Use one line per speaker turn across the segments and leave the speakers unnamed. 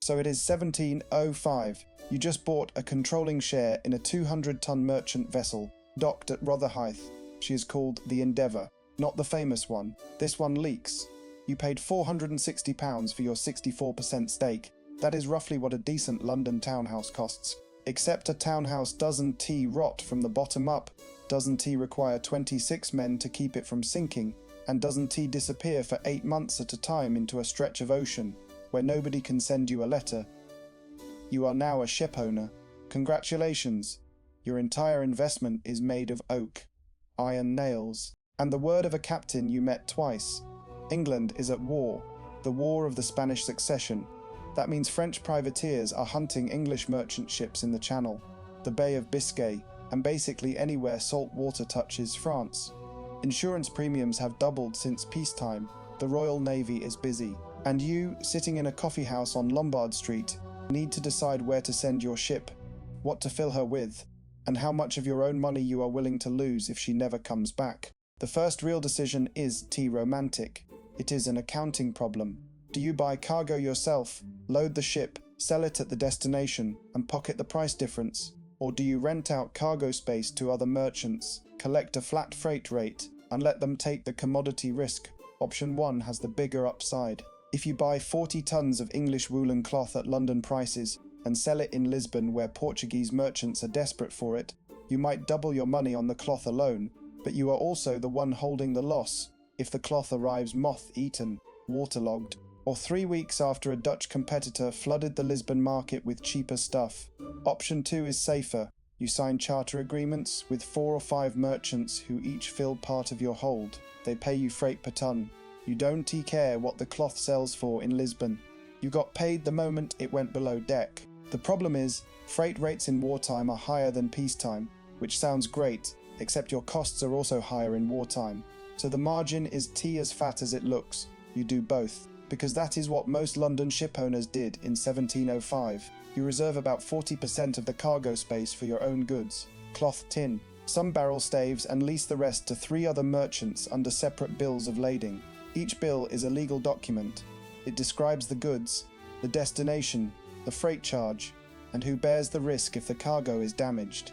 So it is 1705. You just bought a controlling share in a 200-ton merchant vessel docked at Rotherhithe. She is called the Endeavour, not the famous one. This one leaks. You paid £460 for your 64% stake. That is roughly what a decent London townhouse costs. Except a townhouse doesn't rot from the bottom up, doesn't require 26 men to keep it from sinking, and doesn't disappear for 8 months at a time into a stretch of ocean, where nobody can send you a letter. You are now a shipowner. Congratulations. Your entire investment is made of oak, iron nails, and the word of a captain you met twice. England is at war, the War of the Spanish Succession. That means French privateers are hunting English merchant ships in the Channel, the Bay of Biscay, and basically anywhere salt water touches France. Insurance premiums have doubled since peacetime. The Royal Navy is busy, and you, sitting in a coffee house on Lombard Street, need to decide where to send your ship, what to fill her with, and how much of your own money you are willing to lose if she never comes back. The first real decision is romantic. It is an accounting problem. Do you buy cargo yourself, load the ship, sell it at the destination, and pocket the price difference? Or do you rent out cargo space to other merchants, collect a flat freight rate, and let them take the commodity risk? Option 1 has the bigger upside. If you buy 40 tons of English woolen cloth at London prices and sell it in Lisbon where Portuguese merchants are desperate for it, you might double your money on the cloth alone, but you are also the one holding the loss if the cloth arrives moth-eaten, waterlogged, or 3 weeks after a Dutch competitor flooded the Lisbon market with cheaper stuff. Option 2 is safer. You sign charter agreements with 4 or 5 merchants who each fill part of your hold. They pay you freight per ton. You don't care what the cloth sells for in Lisbon. You got paid the moment it went below deck. The problem is, freight rates in wartime are higher than peacetime, which sounds great, except your costs are also higher in wartime. So the margin is as fat as it looks. You do both, because that is what most London shipowners did in 1705. You reserve about 40% of the cargo space for your own goods, cloth, tin, some barrel staves, and lease the rest to 3 other merchants under separate bills of lading. Each bill is a legal document. It describes the goods, the destination, the freight charge, and who bears the risk if the cargo is damaged.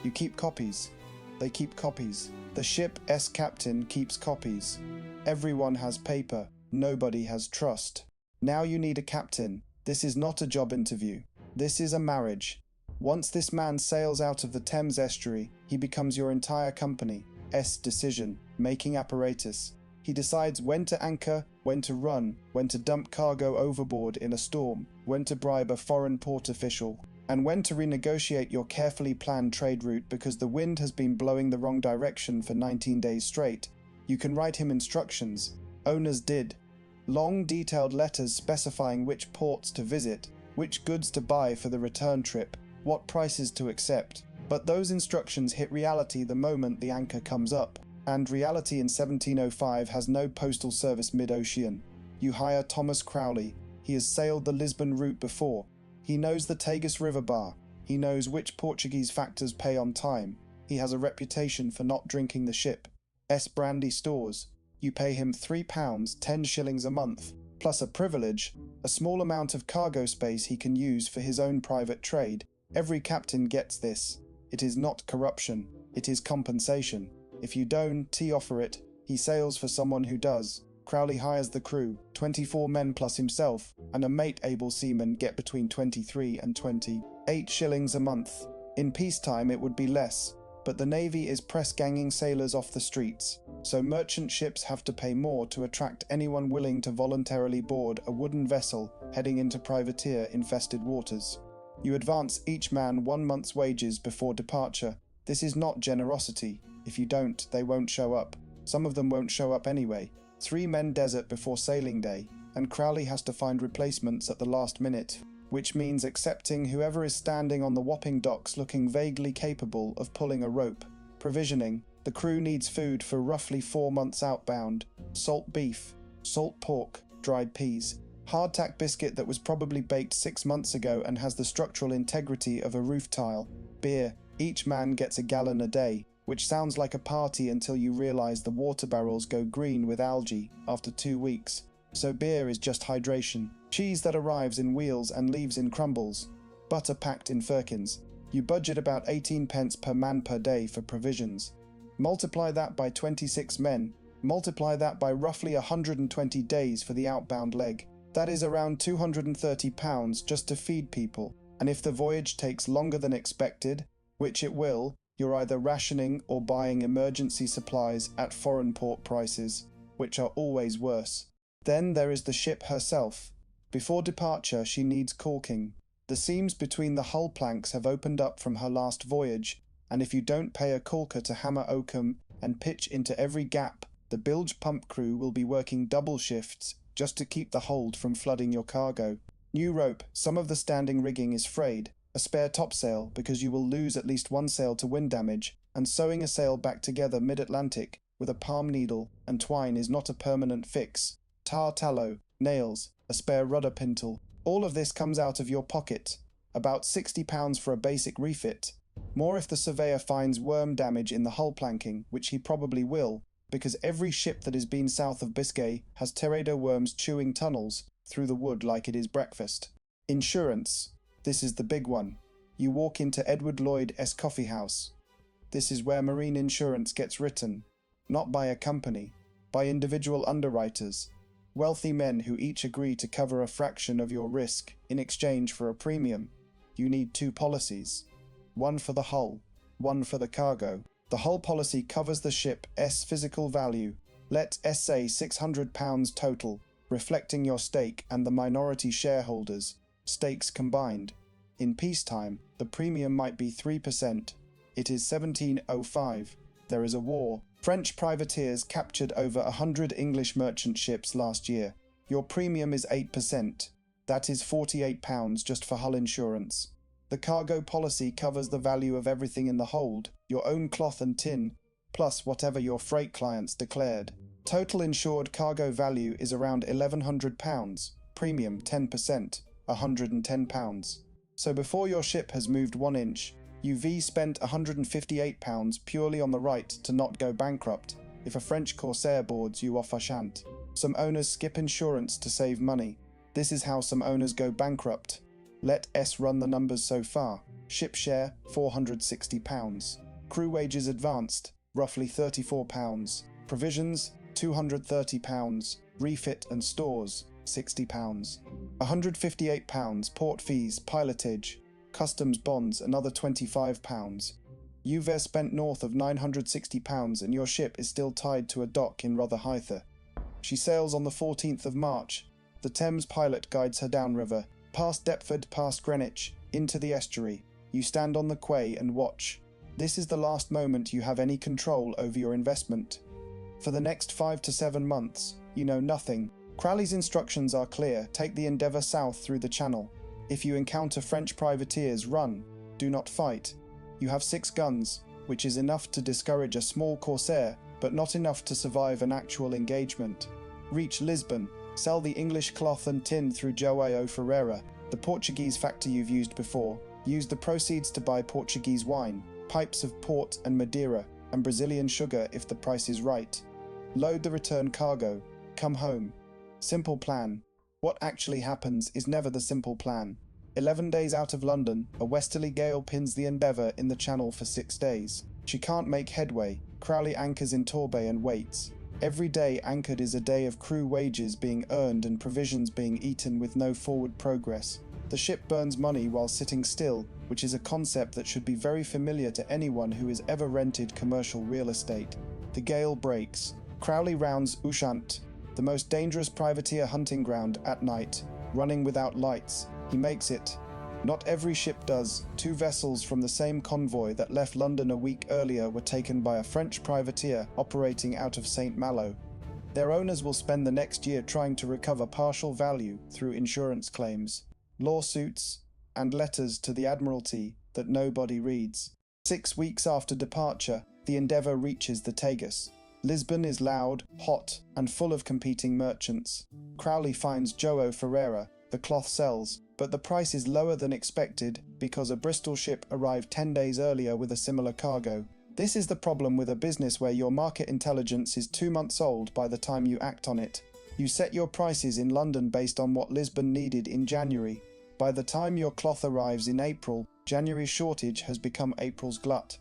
You keep copies. They keep copies. The ship's captain keeps copies. Everyone has paper. Nobody has trust. Now you need a captain. This is not a job interview. This is a marriage. Once this man sails out of the Thames estuary, he becomes your entire company's decision-making apparatus. He decides when to anchor, when to run, when to dump cargo overboard in a storm, when to bribe a foreign port official, and when to renegotiate your carefully planned trade route because the wind has been blowing the wrong direction for 19 days straight. You can write him instructions. Owners did. Long, detailed letters specifying which ports to visit, which goods to buy for the return trip, what prices to accept. But those instructions hit reality the moment the anchor comes up. And reality in 1705 has no postal service mid-ocean. You hire Thomas Crowley. He has sailed the Lisbon route before. He knows the Tagus River bar. He knows which Portuguese factors pay on time. He has a reputation for not drinking the ship's brandy stores. You pay him £3, 10 shillings a month, plus a privilege, a small amount of cargo space he can use for his own private trade. Every captain gets this. It is not corruption. It is compensation. If you don't offer it, he sails for someone who does. Crowley hires the crew, 24 men plus himself, and a mate-able seaman get between 23 and 28 shillings a month. In peacetime it would be less, but the Navy is press-ganging sailors off the streets, so merchant ships have to pay more to attract anyone willing to voluntarily board a wooden vessel heading into privateer-infested waters. You advance each man 1 month's wages before departure. This is not generosity. If you don't, they won't show up. Some of them won't show up anyway. 3 men desert before sailing day, and Crowley has to find replacements at the last minute, which means accepting whoever is standing on the Wapping docks looking vaguely capable of pulling a rope. Provisioning. The crew needs food for roughly 4 months outbound. Salt beef, salt pork, dried peas. Hardtack biscuit that was probably baked 6 months ago and has the structural integrity of a roof tile. Beer. Each man gets a gallon a day, which sounds like a party until you realize the water barrels go green with algae after 2 weeks. so beer is just hydration. Cheese that arrives in wheels and leaves in crumbles. Butter packed in firkins. You budget about 18 pence per man per day for provisions. Multiply that by 26 men. Multiply that by roughly 120 days for the outbound leg. That is around £230 just to feed people. And if the voyage takes longer than expected, which it will, you're either rationing or buying emergency supplies at foreign port prices, which are always worse. Then there is the ship herself. Before departure, she needs caulking. The seams between the hull planks have opened up from her last voyage, and if you don't pay a caulker to hammer oakum and pitch into every gap, the bilge pump crew will be working double shifts just to keep the hold from flooding your cargo. New rope, some of the standing rigging is frayed, a spare topsail because you will lose at least one sail to wind damage, and sewing a sail back together mid-Atlantic with a palm needle and twine is not a permanent fix. Tar tallow, nails, a spare rudder pintle, all of this comes out of your pocket. About £60 for a basic refit. More if the surveyor finds worm damage in the hull planking, which he probably will, because every ship that has been south of Biscay has teredo worms chewing tunnels through the wood like it is breakfast. Insurance. This is the big one. You walk into Edward Lloyd S. Coffee House. This is where marine insurance gets written, not by a company, by individual underwriters, wealthy men who each agree to cover a fraction of your risk in exchange for a premium. You need two policies. One for the hull, one for the cargo. The hull policy covers the ship's physical value. Let S say £600 total, reflecting your stake and the minority shareholders, stakes combined. In peacetime, the premium might be 3%. It is 1705. There is a war. French privateers captured over 100 English merchant ships last year. Your premium is 8%. That is £48 just for hull insurance. The cargo policy covers the value of everything in the hold, your own cloth and tin, plus whatever your freight clients declared. Total insured cargo value is around £1,100, premium 10%, £110. So before your ship has moved 1 inch, you've spent £158 purely on the right to not go bankrupt. If a French corsair boards you off Ushant. Some owners skip insurance to save money. This is how some owners go bankrupt. Let S run the numbers so far. Ship share, £460. Crew wages advanced, roughly £34. Provisions, £230. Refit and stores, £60. £158. Port fees, pilotage, customs bonds, another £25. You've spent north of £960 and your ship is still tied to a dock in Rotherhithe. She sails on the 14th of March. The Thames pilot guides her downriver, past Deptford, past Greenwich, into the estuary. You stand on the quay and watch. This is the last moment you have any control over your investment. For the next 5 to 7 months, you know nothing. Crowley's instructions are clear. Take the Endeavour south through the Channel. If you encounter French privateers, run. Do not fight. You have 6 guns, which is enough to discourage a small corsair, but not enough to survive an actual engagement. Reach Lisbon. Sell the English cloth and tin through João Ferreira, the Portuguese factor you've used before. Use the proceeds to buy Portuguese wine, pipes of port and Madeira, and Brazilian sugar if the price is right. Load the return cargo. Come home. Simple plan. What actually happens is never the simple plan. 11 days out of London, a westerly gale pins the Endeavour in the Channel for 6 days. She can't make headway. Crowley anchors in Torbay and waits. Every day anchored is a day of crew wages being earned and provisions being eaten with no forward progress. The ship burns money while sitting still, which is a concept that should be very familiar to anyone who has ever rented commercial real estate. The gale breaks. Crowley rounds Ushant, the most dangerous privateer hunting ground, at night, running without lights. He makes it. Not every ship does. 2 vessels from the same convoy that left London a week earlier were taken by a French privateer operating out of St. Malo. Their owners will spend the next year trying to recover partial value through insurance claims, lawsuits, and letters to the Admiralty that nobody reads. 6 weeks after departure, the Endeavour reaches the Tagus. Lisbon is loud, hot, and full of competing merchants. Crowley finds João Ferreira. The cloth sells, but the price is lower than expected because a Bristol ship arrived 10 days earlier with a similar cargo. This is the problem with a business where your market intelligence is 2 months old by the time you act on it. You set your prices in London based on what Lisbon needed in January. By the time your cloth arrives in April, January's shortage has become April's glut.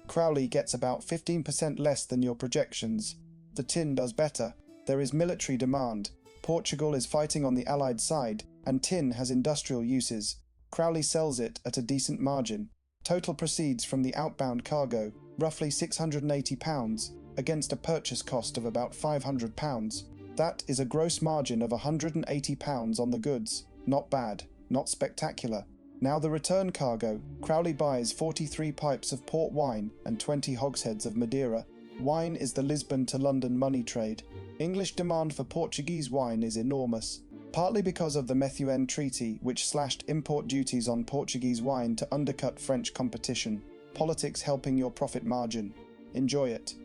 Crowley gets about 15% less than your projections. The tin does better. There is military demand. Portugal is fighting on the Allied side, and tin has industrial uses. Crowley sells it at a decent margin. Total proceeds from the outbound cargo, roughly £680, against a purchase cost of about £500. That is a gross margin of £180 on the goods. Not bad, not spectacular. Now the return cargo. Crowley buys 43 pipes of port wine and 20 hogsheads of Madeira. Wine is the Lisbon to London money trade. English demand for Portuguese wine is enormous, partly because of the Methuen Treaty, which slashed import duties on Portuguese wine to undercut French competition. Politics helping your profit margin. Enjoy it.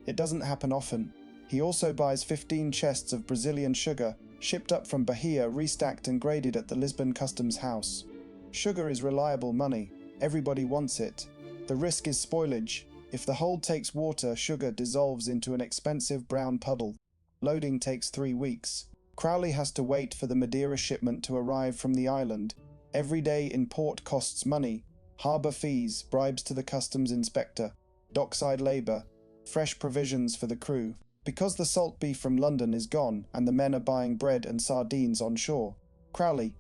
It doesn't happen often. He also buys 15 chests of Brazilian sugar, shipped up from Bahia, restacked and graded at the Lisbon Customs House. Sugar is reliable money. Everybody wants it. The risk is spoilage. If the hold takes water, sugar dissolves into an expensive brown puddle. Loading takes 3 weeks. Crowley has to wait for the Madeira shipment to arrive from the island. Every day in port costs money. Harbour fees, bribes to the customs inspector, dockside labour, fresh provisions for the crew. Because the salt beef from London is gone and the men are buying bread and sardines on shore, Crowley's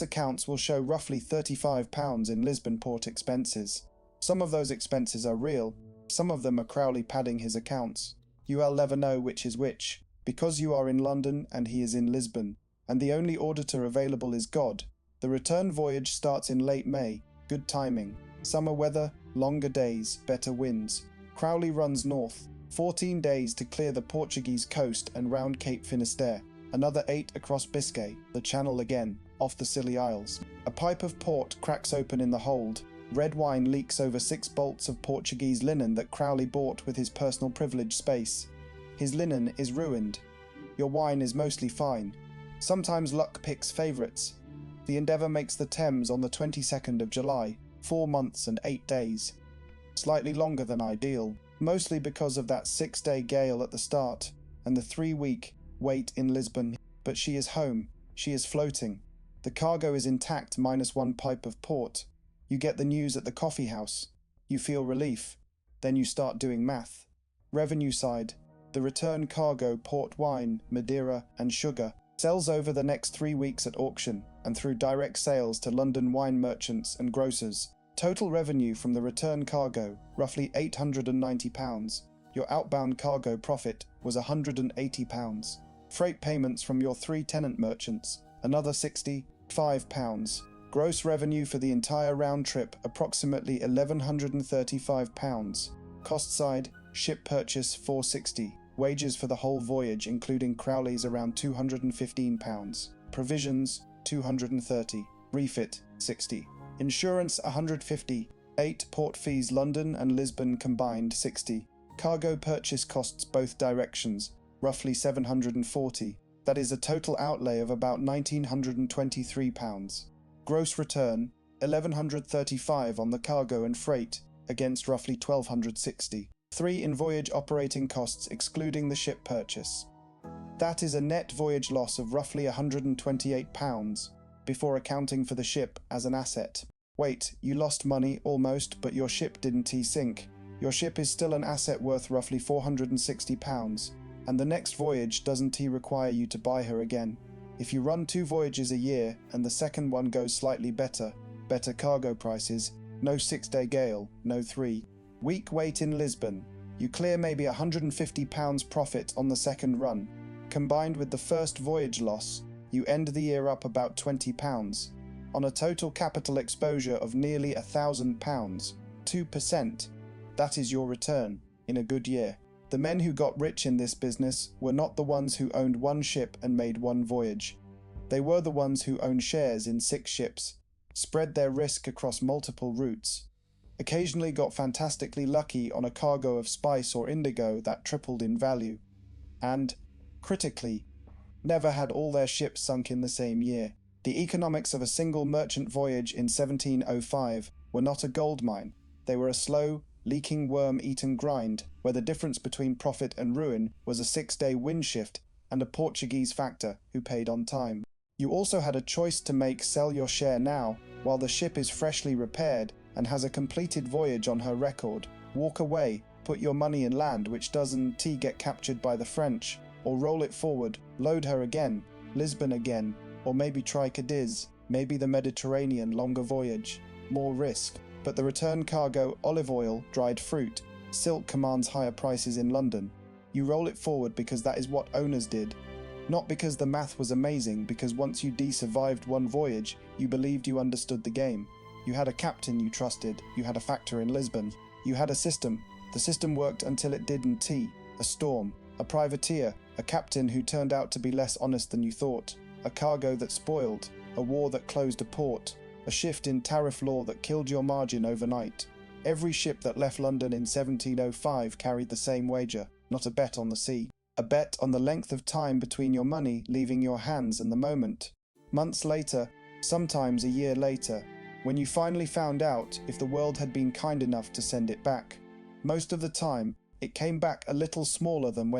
accounts will show roughly £35 in Lisbon port expenses. Some of those expenses are real, some of them are Crowley padding his accounts. You'll never know which is which, because you are in London and he is in Lisbon, and the only auditor available is God. The return voyage starts in late May. Good timing. Summer weather, longer days, better winds. Crowley runs north, 14 days to clear the Portuguese coast and round Cape Finisterre, another 8 across Biscay, the Channel again, off the Scilly Isles. A pipe of port cracks open in the hold. Red wine leaks over 6 bolts of Portuguese linen that Crowley bought with his personal privilege space. His linen is ruined. Your wine is mostly fine. Sometimes luck picks favourites. The Endeavour makes the Thames on the 22nd of July, 4 months and 8 days. Slightly longer than ideal, mostly because of that 6-day gale at the start and the 3-week wait in Lisbon. But she is home. She is floating. The cargo is intact minus 1 pipe of port. You get the news at the coffee house. You feel relief. Then you start doing math. Revenue side. The return cargo, port wine, Madeira and sugar, sells over the next 3 weeks at auction and through direct sales to London wine merchants and grocers. Total revenue from the return cargo, roughly £890. Your outbound cargo profit was £180. Freight payments from your 3 tenant merchants, another £65. Gross revenue for the entire round trip, approximately £1,135. Cost side, ship purchase £460. Wages for the whole voyage, including Crowley's, around £215. Provisions £230. Refit £60. Insurance £150. 8 port fees London and Lisbon combined £60. Cargo purchase costs both directions, roughly £740. That is a total outlay of about £1,923. Gross return £1,135 on the cargo and freight, against roughly £1,260. 3 in voyage operating costs excluding the ship purchase. That is a net voyage loss of roughly £128, before accounting for the ship as an asset. Wait, you lost money almost, but your ship didn't sink. Your ship is still an asset worth roughly £460, and the next voyage doesn't require you to buy her again. If you run 2 voyages a year and the second one goes slightly better cargo prices, no 6-day gale, no 3-week wait in Lisbon, you clear maybe £150 profit on the second run. Combined with the first voyage loss, you end the year up about £20. On a total capital exposure of nearly £1,000, 2%, that is your return in a good year. The men who got rich in this business were not the ones who owned 1 ship and made 1 voyage. They were the ones who owned shares in 6 ships, spread their risk across multiple routes, occasionally got fantastically lucky on a cargo of spice or indigo that tripled in value, and, critically, never had all their ships sunk in the same year. The economics of a single merchant voyage in 1705 were not a gold mine. They were a slow, leaking worm-eaten grind, where the difference between profit and ruin was a 6-day wind shift and a Portuguese factor who paid on time. You also had a choice to make: sell your share now, while the ship is freshly repaired and has a completed voyage on her record, walk away, put your money in land which doesn't get captured by the French, or roll it forward, load her again, Lisbon again, or maybe try Cadiz, maybe the Mediterranean, longer voyage, more risk. But the return cargo: olive oil, dried fruit, silk commands higher prices in London. You roll it forward because that is what owners did. Not because the math was amazing, because once you survived one voyage, you believed you understood the game. You had a captain you trusted, you had a factor in Lisbon, you had a system. The system worked until it didn't. A storm, a privateer, a captain who turned out to be less honest than you thought, a cargo that spoiled, a war that closed a port, a shift in tariff law that killed your margin overnight. Every ship that left London in 1705 carried the same wager, not a bet on the sea. A bet on the length of time between your money leaving your hands and the moment. Months later, sometimes a year later, when you finally found out if the world had been kind enough to send it back. Most of the time, it came back a little smaller than when